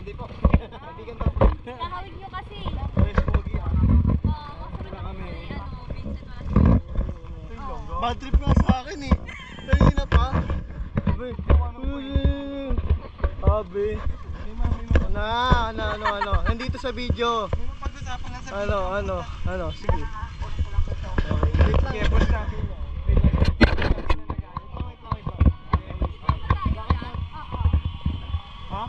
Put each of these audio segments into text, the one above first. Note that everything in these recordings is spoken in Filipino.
Hindi po. Kaibigan daw po. Nakawig nyo kasi. Fresh pogi ah. Kasunod Wala ako kami. si Vincent wala. Bad trip nga sa akin eh. Kanina pa. Abe. Abe. Ano. Nandito sa video. Pag-usapan lang sa Ano. Sige. Wait lang. Kaya post natin yan. Ha?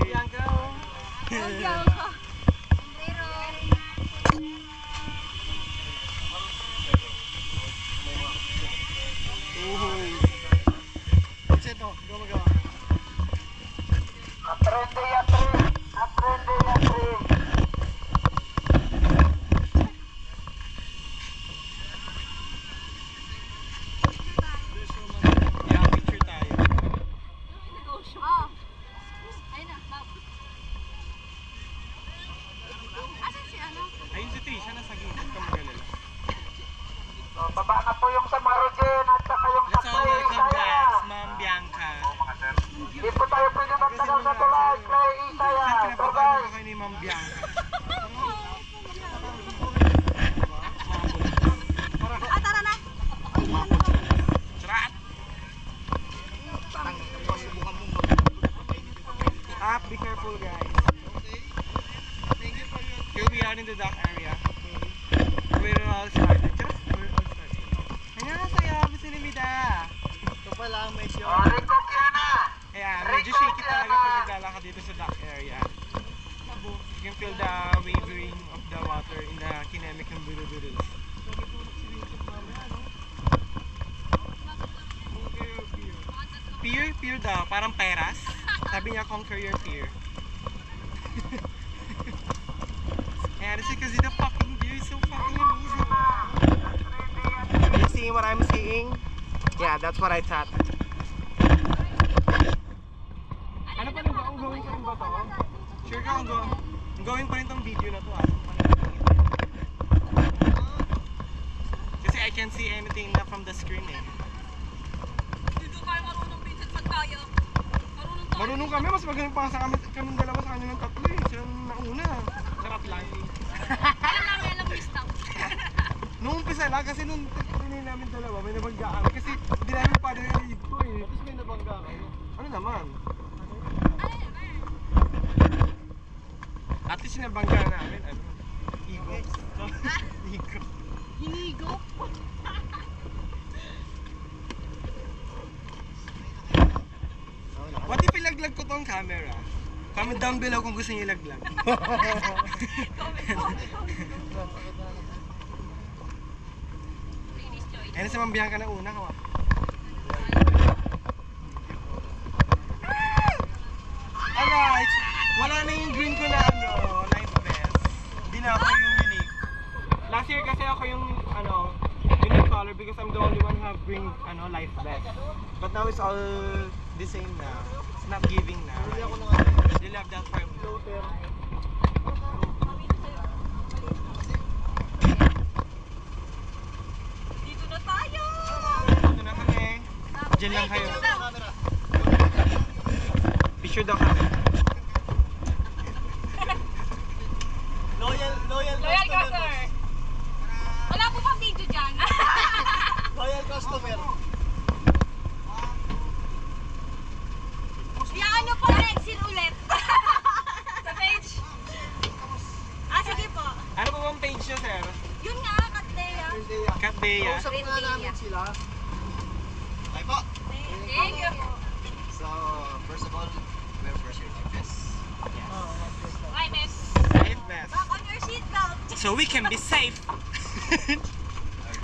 Yan ka oh. Nagyaw ko. Uhuy. Vincent oh, gumagawa. Yeah, picture tayo. Ayun na, Bob. Asan si ano? Ayun si Trisha, nasa gilid ka magalala. Baba na po yung sa Marojen at saka yung Let's sa all Clay welcome guys, Isaya. Ma'am Bianca. Hindi po tayo pwede magtanong sa tulay, Clay Isaya. Saan So pinapakain guys, ko kayo ni Ma'am Bianca? Tara na. Trat! Be careful guys. Here we are in the dock area. We're all started. We're all started. 안녕하세요, 무슨입니다. Ito pala ang may show. Rico Kiana. Ayan, medyo shaky talaga pag naglalakad dito sa dock area. You can feel the wavering of the water in the kinemic and Buruburu. Pier daw, parang peras. Sabi niya, conquer your fear. And it's because the fucking view is so fucking amazing. You seeing what I'm seeing? Yeah, that's what I thought. Ano pa rin ba? Ongoing pa rin ba to? Sure ka, ongoing pa rin tong video na to ah. Kasi I can't see anything na from the screen eh. Dito kayo marunong Vincent pag tayo. Marunong tayo. Marunong kami, mas magaling pa sa kami dalawa sa kanilang tatlo eh. Siya ang nauna. Sarap lang. Alam namin, alam listang. Nung umpisa lang kasi nung tinay namin dalawa, may nabangga kami. Kasi hindi namin pa narinig ko eh. Tapos may nabangga kayo. Ano naman? At least sinabangga namin, ano? Ego. Ego. Hinigo. What if ilaglag ko tong camera? Comment down below kung gusto niyo ilaglag. Ladies choice. Ayun sa mambihan ka na una, kawa. Alright! Wala na yung green ko na life vest. Hindi na ako yung unique. Last year kasi ako yung unique color because I'm the only one who have green life vest. But now it's all the same now. It's not giving now. Hindi ako nung You love that for me. floater. Dito na tayo. Ito na kami. Diyan lang kayo. Camera. Picture daw kami. Loyal Loyal customer. customer. Wala po bang video dyan? Loyal customer. Iyaan nyo po exit ulit. Sa page. Sige po. Ano po bang page niyo, sir? Yun nga, Katlea. Thursday. Katdeya. Kausap nga namin sila. Ay po. Thank you. So, first of all, we're for sure GPS. Bye, miss. Life vest. Back on your seatbelt. So we can be safe.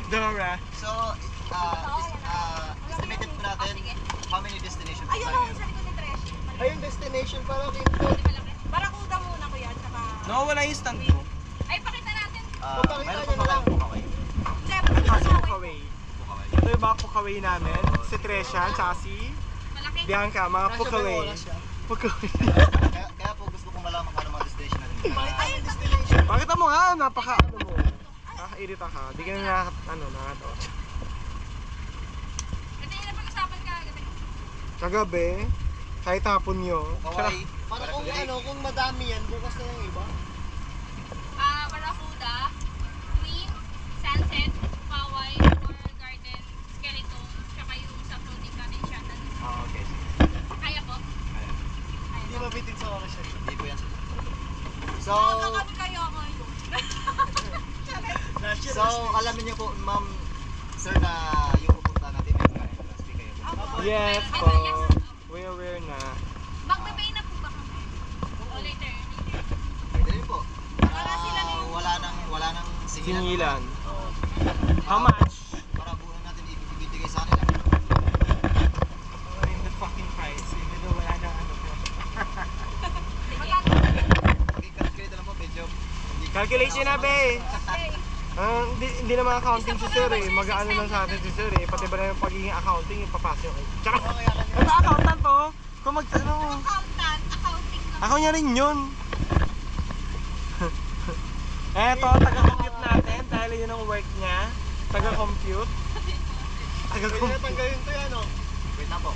Dora. So, estimated po natin how many destinations Ayun tayo o, ngayon? sa likod ni Tresh. Ayun, destination para input. Barakuda muna ko yan, saka... No, wala yung stand ko. Ay, pakita natin. Papakita Meron nyo po na ba lang. kayong Pukaway? Step, At saka si okay. Pukaway. Ito yung mga Pukaway namin. Si Tresha, tsaka si Malaki. Bianca, mga Kasya ba yung Pukaway. oras siya? Pukaway. Kaya po gusto kong malaman kung ano mga destination natin. Pakita yung destination. Pakita mo nga, napaka mo. Nakakairita ka. Di ka na nakatawa. Ito yung napag-usapan ka. Kagabi, Kahit hapon nyo. Hawaii. Para kung ano, kung madami yan, bukas na yung iba. Barracuda, Queen, Sunset, Poway, or Garden, Skeleton, tsaka yung sa floating cottage shuttle. Okay. Kaya po? Hindi mabitin sa oras yan. Hindi po yan. So, Kami kayo ako yun. Last year, so alam niyo po, ma'am, sir, na yung pupunta natin yung entrance fee kayo. Yes po. We aware na. Magbabay na po ba kami? O later? Pwede rin po. Para sila na yung- Wala nang Singilan. How much? Para buwan natin ibibigay sa kanila. In the fucking price. Even though wala na ano po. Magkano? I-calculate na lang po, medyo. Calculation na, be! Hindi naman accounting si sir eh. Mag-ano lang sa atin si sir eh. Pati ba na yung pagiging accounting yung papasok eh. Tsaka, ano accountant to? Kung mag-ano. Accounting lang. Ako niya rin yun. Eto, taga-compute natin dahil yun ang work niya. Taga-compute. pwede na tanggalin to yan, oh. Wait lang po.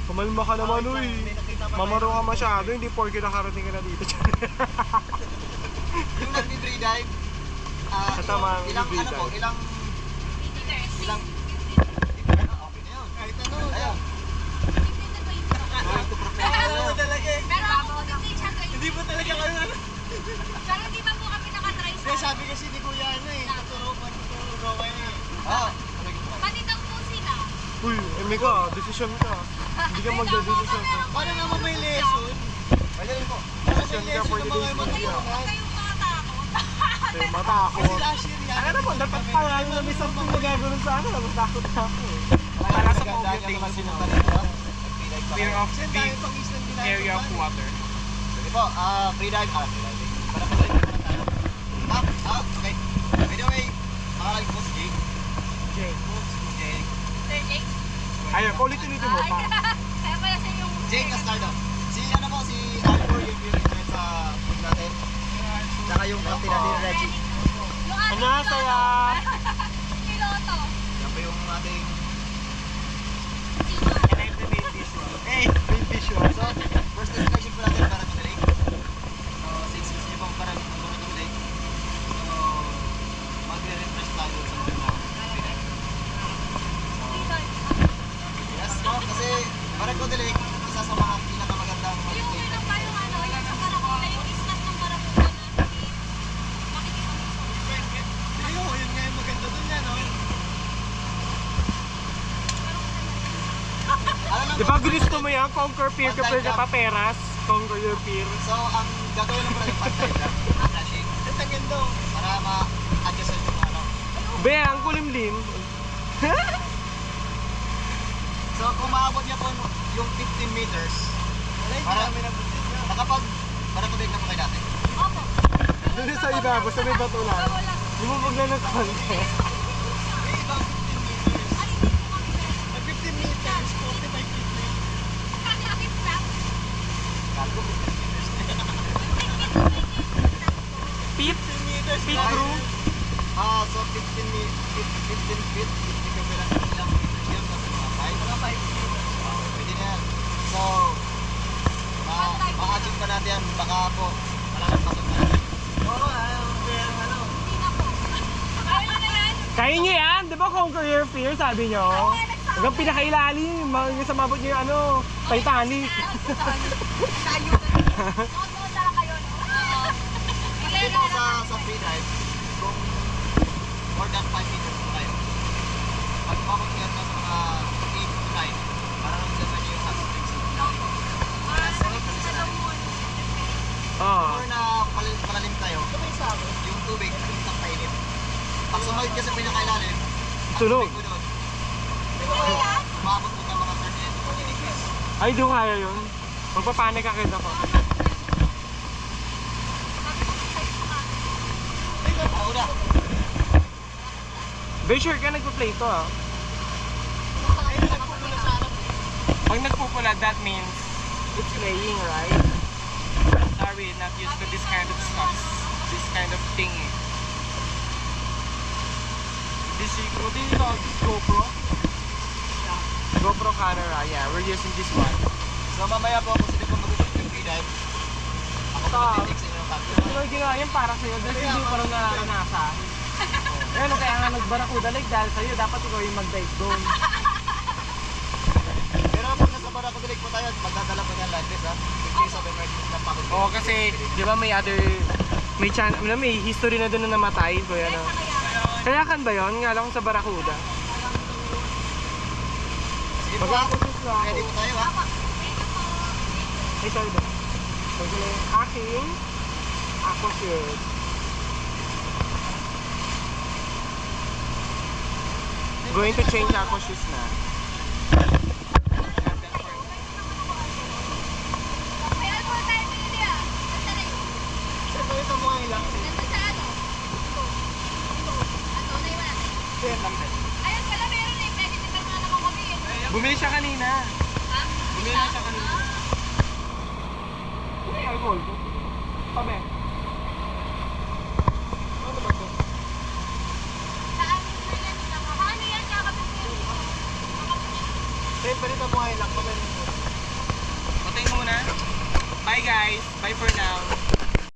Kumalma ka naman, uy. Mamaro ka masyado, hindi porke nakarating ka na dito. Yung nag-free dive, Ito, ma'am, ilang free ano po, dive. ilang Ilang? okay na yun. Kahit ano, Ayun. Going to alam mo professional. talaga eh. Pero ako hindi siya kayo. Hindi mo talaga kayo ano. Pero hindi pa po kami nakatry sa... Kaya sabi kasi ni Kuya ano eh, tuturo kayo eh. Ah, Manitang po sila. Uy, Emika, decision ka. Hindi ka magda-decision ka. Paano naman may lesson? pwede rin po. Paano Decision may ka lesson for ng the mga days Huwag kayong matutunan? matakot. Kasi matakot. Kasi last year yan. Ano naman, dapat pa nga na may something na gagawin sa akin. Matakot na ako eh. Para sa commuting, fear of Kasi big dahil pang islang ginagawa. area of water. Pwede po, free dive. Free diving. Para pala yung mga tayo. Okay. By the way, pangalan ko si Jake. Jake. Jake. Sir Jake? Ayun, ulit-ulitin mo pa. Kaya pala siya yung... Jake Castaldo. Si ano po, si Albor, yung in-join sa food natin. Tsaka yung kapatid natin, Reggie. Yung ating Annyeonghaseyo. piloto. Yan po yung ating... And I'm the main visual. Hey, main visual. So, first destination po natin para sa Lake. So, since gusto niyo pong para sa Lake, so, magre-refresh tayo sa mga free dive. Yes po, kasi Barracuda Lake, isa sa mga pinakamagandang Yung lake. ano pa yung ano, yung sa Barracuda, yung islas ng Barracuda na makikita mo sa Hindi ko, yun nga yung maganda dun yan, oh. Alam lang Di po, ba gusto mo yan? Conquer peer kapag ka paperas? Conquer your peer. so, ang gagawin ng pala yung pag-dive lang, flashing, Ang taganda, oh. para ma-adjust yung ano. Be, ang kulimlim. So, kung maabot niya po yung 15 meters, Wala, hindi Para- namin nabutin niya. nakapag Barracuda Lake na po kayo dati. Opo. Doon sa iba, basta may bato lang. Wala. Hindi mo magla ng contest. May ibang 15 meters. Ay, hindi po kami meron. Pag 15 meters, 45 feet na yun. Kakapit lang. Gago, 15 meters. Pit? 15 meters. Pit crew? So 15 feet, equivalent ng ilang meters yun, kasi mga 5. Mga 5 meters. Pwede na yan. So, ma-adjust pa natin yan, baka po, malalagpasan na natin. Oo, ano. Hindi na po. Kaya na yan. Kaya niyo yan? Di ba conquer your fear, sabi nyo? Hanggang pinakailalim, hanggang sa mabot niyo yung ano, Titanic. Tayo na. Noon talaga kayo, no? Oo. Kasi po sa free dive, kung more than 5 meters po tayo, pag umabot kayo na sa mga 8 to 9, parang naman yung hot springs sa ilalim. Oo. More na palalim tayo, yung tubig, yung painit. Pag sumagit ka sa pinakailalim, ang Sunog. tubig mo doon, umabot mo ng mga 38 to 40 degrees. Ay, doon kaya yun. Magpapanik agad ako. Oo na. Be, sure ka nagpa-play to ah. Pag nagpupula, that means it's playing, right? Sorry, not used to this kind of stuff. This kind of thing eh. This, what do you call this? GoPro? GoPro camera, yeah, we're using this one. So mamaya po kung sino po mag-book yung free dive, ako po mag-take sa inyo ng capture. Ito yung ginawa yan para sa'yo dahil hindi ko rin naranasan. Ayan, kaya nga nagbarakuda like dahil sa'yo, dapat ikaw yung mag-dive doon. Pero pag nasa Barracuda Lake po tayo, magdadala po niyan live vest ha. In case of emergency na pagod. Oo, kasi, di ba may may history na doon na namatay, kuya, no? Kayakan ba yun? Nga lang sa Barracuda. Sige po ha. Mag-akustos na ako. Ready po tayo ha. Ay, sorry ba? So, ito na yung aking aqua shirt. Going to change aqua shoes na. May alcohol tayo pinili ah. Basta na yun. Siyempre ito mo ngayon lang. Nandun sa ano? Ano, na iwan natin. Ayan lang din. Ayun pala, meron eh. Pwede din naman naman kami eh. Bumili siya kanina. Ha? Bumili na siya kanina. May alcohol ko. Pabe. Ano ba ito? Saan mo yan? Paano yan? Kakapit mo. Siyempre ito mo ngayon lang. Patayin mo muna. Bye guys. Bye for now.